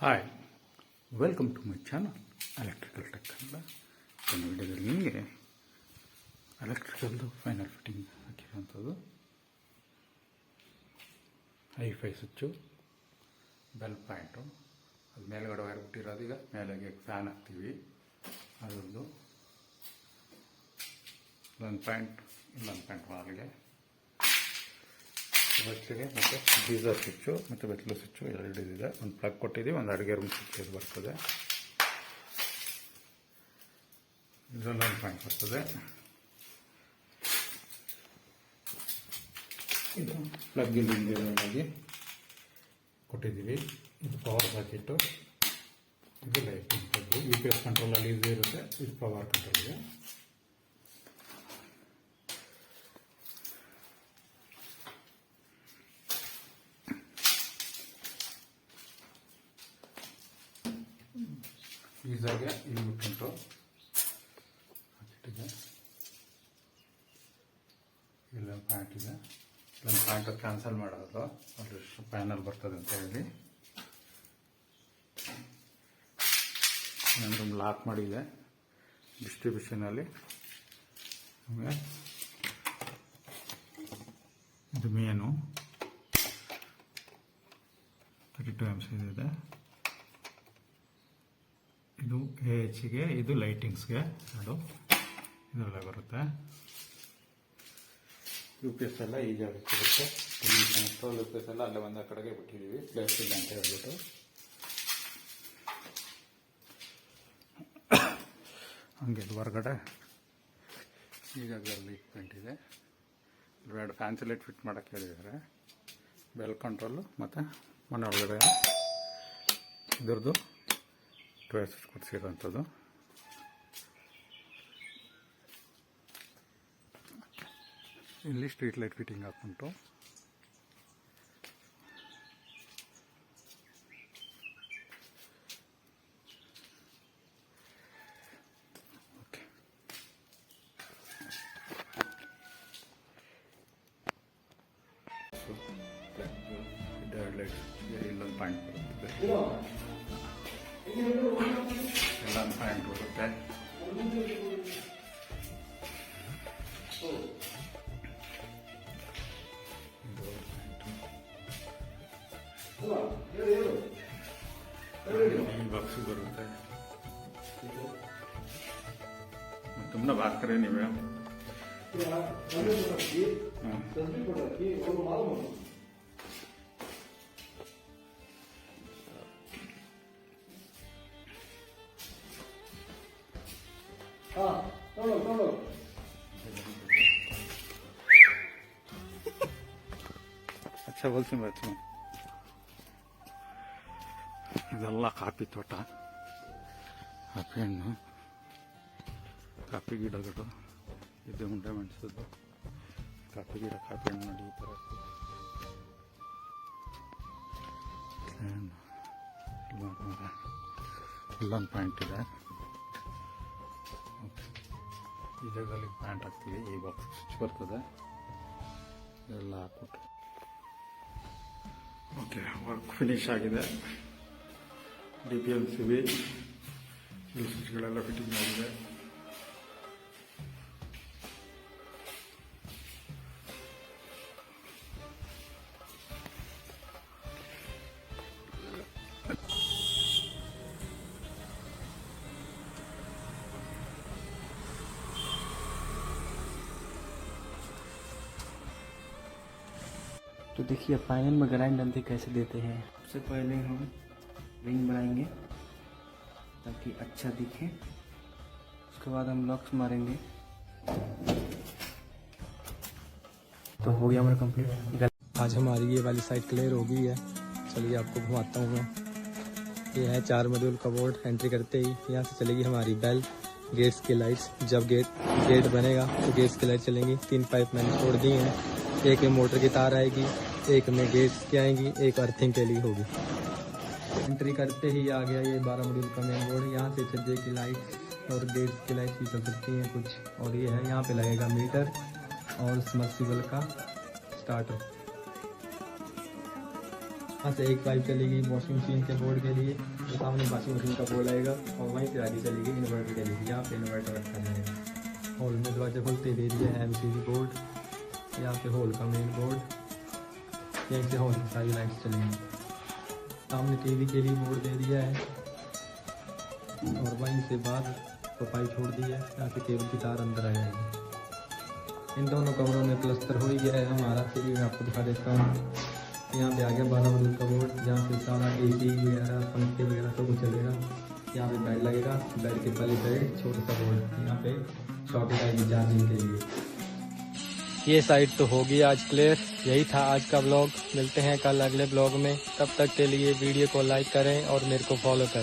Hi, welcome to my channel electrical tech ಅಂತ. ನನ್ನ ವಿಡಿಯೋದಲ್ಲಿ ನಿಮಗೆ ಎಲೆಕ್ಟ್ರಿಕಲ್ದು ಫೈನಲ್ ಫಿಟ್ಟಿಂಗ್ ಹಾಕಿರೋಂಥದ್ದು ಹೈ-ಫೈ ಸ್ವಿಚ್ಚು, ಬೆಲ್ ಪಾಯಿಂಟು, ಅದು ಮೇಲ್ಗಡೆ ವೈರ್ ಬಿಟ್ಟಿರೋದು. ಈಗ ಮೇಲೆಗೆ ಫ್ಯಾನ್ ಹಾಕ್ತೀವಿ, ಅದರದ್ದು ಇಲ್ಲೊಂದು ಪಾಯಿಂಟ್ ಒಳಗೆ ಬೆಚ್ಚಗೆ ಮತ್ತು ಗೀಸರ್ ಸ್ವಿಚ್ಚು ಮತ್ತು ಬೆತ್ತಲು ಸ್ವಿಚ್ಚು ಎರಡು ಇದೆ. ಒಂದು ಪ್ಲಗ್ ಕೊಟ್ಟಿದ್ದೀವಿ, ಒಂದು ಅಡುಗೆ ರೂಮ್ ಸ್ವಿಚ್ ಇದು ಬರ್ತದೆ. ಇದರಲ್ಲೊಂದು ಪಾಯಿಂಟ್ ಬರ್ತದೆ. ಇದು ಪ್ಲಗ್ ಇಲ್ಲಿ ಕೊಟ್ಟಿದ್ದೀವಿ. ಇದು ಪವರ್ ಸಾಕೆಟ್ಟು, ಇದು ಲೈಟಿಂಗ್ ಪ್ಲಗ್ಗು. UPS ಕಂಟ್ರೋಲಲ್ಲಿ ಇದು ಇರುತ್ತೆ, ಇದು ಪವರ್ ಕಂಟ್ರೋಲ್ಗೆ. ಗೀಸರ್ಗೆ ಇಲ್ಲಿ ಬಿಟ್ಟುಂಟು ಹಾಕಿಟ್ಟಿದೆ. ಇಲ್ಲೊಂದು ಪ್ಯಾಂಟ್ ಇದೆ. ಇಲ್ಲೊಂದು ಪ್ಯಾಂಟ್ ಕ್ಯಾನ್ಸಲ್ ಮಾಡೋದು, ಅಲ್ಲಿ ಪ್ಯಾನಲ್ ಬರ್ತದೆ ಅಂತ ಹೇಳಿ ನಾನು ಲಾಕ್ ಮಾಡಿದೆ. ಡಿಸ್ಟ್ರಿಬ್ಯೂಷನಲ್ಲಿ ಆಮೇಲೆ ಇದು ಮೇನು 32 amps ಇದೆ. ಇದು AHಗೆ, ಇದು ಲೈಟಿಂಗ್ಸ್ಗೆ, ಅದು ಇದೆಲ್ಲ ಬರುತ್ತೆ. UPS ಎಲ್ಲ ಈ ಜಾಗಕ್ಕೆ ಬರುತ್ತೆ. UPS ಎಲ್ಲ ಅಲ್ಲೇ ಒಂದೇ ಕಡೆಗೆ ಬಿಟ್ಟಿದ್ದೀವಿ, ಪ್ಲೇಸ್ ಇಲ್ಲ ಅಂತ ಹೇಳ್ಬಿಟ್ಟು. ಹಂಗೆ ಹೊರಗಡೆ ಈ ಜಾಗದಲ್ಲಿ ಪೇಂಟ್ ಇದೆ. ಎರಡು ಫ್ಯಾನ್ಸಿ ಲೈಟ್ ಫಿಟ್ ಮಾಡೋಕ್ಕೆ ಹೇಳಿದ್ದಾರೆ. ಬೆಲ್ ಕಂಟ್ರೋಲು ಮತ್ತು ಮನೆ ಒಳಗಡೆ ಇದ್ರದ್ದು ಟ್ವೇಸ್ ಕೊಡಿಸಿರೋಂಥದ್ದು. ಇಲ್ಲಿ ಸ್ಟ್ರೀಟ್ ಲೈಟ್ ಫಿಟ್ಟಿಂಗ್ ಹಾಕ್ಬಿಟ್ಟು ಓಕೆ. ಎರಡು ಲೈಟ್ ಇಲ್ಲೊಂದು ಪಾಯಿಂಟ್ ಬರುತ್ತೆ, ಎಲ್ಲ ಪಾಯಿಂಟ್ ಬರುತ್ತೆ. ಈ ಬಾಕ್ಸ್ ಬರುತ್ತೆ. ತುಂಬ बात करें नहीं मैम. अच्छा बोलती मैं तुम्हें. ಇದೆಲ್ಲ ಕಾಫಿ ತೋಟ, ಕಾಫಿ ಹಣ್ಣು, ಕಾಫಿ ಗಿಡಗಳು. ಇದು ಉಂಡೆ ಮೆಣಸದ್ದು ಕಾಫಿ ಗಿಡ, ಕಾಫಿ ಹಣ್ಣು ನೋಡಿ ಈ ಥರ. ಇಲ್ಲೊಂದು ಪಾಯಿಂಟ್ ಇದೆ. ಈ ಜಾಗದಲ್ಲಿ ಪ್ಯಾಂಟ್ ಹಾಕ್ತೀವಿ. ಈ ಬಾಕ್ಸ್ ಸ್ವಿಚ್ ಬರ್ತದೆ, ಎಲ್ಲ ಹಾಕ್ಬಿಟ್ಟು ಓಕೆ. ವರ್ಕ್ ಫಿನಿಶ್ ಆಗಿದೆ. DPMCB ಸ್ವಿಚ್ಗಳೆಲ್ಲ ಫಿಟ್ಟಿಂಗ್ ಆಗಿದೆ. तो देखिए फाइनल में ग्राइंड अंते कैसे देते हैं. सबसे पहले हम रिंग बनाएंगे ताकि अच्छा दिखे. उसके बाद हम लॉक्स मारेंगे. तो हो गया हमारा कंप्लीट. आज हमारी ये वाली साइड क्लियर हो गई है. चलिए आपको घुमाता हूँ मैं. ये है 4 मॉड्यूल का बोर्ड. एंट्री करते ही यहाँ से चलेगी हमारी बेल, गेट्स की लाइट्स. जब गेट बनेगा तो गेट्स की लाइट चलेंगी. 3 पाइप मैंने छोड़ दी हैं. एक में मोटर की तार आएगी, एक में गेट्स की आएंगी, एक अर्थिंग के लिए होगी. एंट्री करते ही आ गया ये 12 मॉड्यूल का मेन बोर्ड. यहाँ से छज्जे की लाइट और गेट्स की लाइट भी चल सकती हैं कुछ. और ये है, यहाँ पे लगेगा मीटर और सबमर्सिबल का स्टार्टर. यहाँ से एक पाइप चलेगी वॉशिंग मशीन के बोर्ड के लिए, तो सामने वॉशिंग मशीन का बोर्ड आएगा और वहीं से आगे चलेगी इन्वर्टर के लिए, यहाँ पे इन्वर्टर रखा जाएगा। हॉल में दरवाजा खोलते दे दिया है MCB बोर्ड, यहाँ पे हॉल का मेन बोर्ड, यहीं से हॉल की सारी लाइट्स चलेंगी। सामने TV के लिए बोर्ड दे दिया है और वहीं से बाहर पाइप छोड़ दी है, यहाँ से केबल की तार अंदर आ जाएगी। इन दोनों कमरों में प्लस्तर हो ही गया है हमारा, फिर मैं आपको दिखा देता हूँ। यहाँ पे आ गया 12 मॉड्यूल का बोर्ड, जहाँ से सारा AC वगैरह पंखे वगैरह सब कुछ चलेगा। यहाँ पे बेड लगेगा, बेड के पहले बेड छोटा सा बोर्ड, यहाँ पे सॉकेट आएगी चार्जिंग के लिए। ये साइड तो होगी आज क्लियर। यही था आज का ब्लॉग, मिलते हैं कल अगले ब्लॉग में। तब तक के लिए वीडियो को लाइक करें और मेरे को फॉलो करें।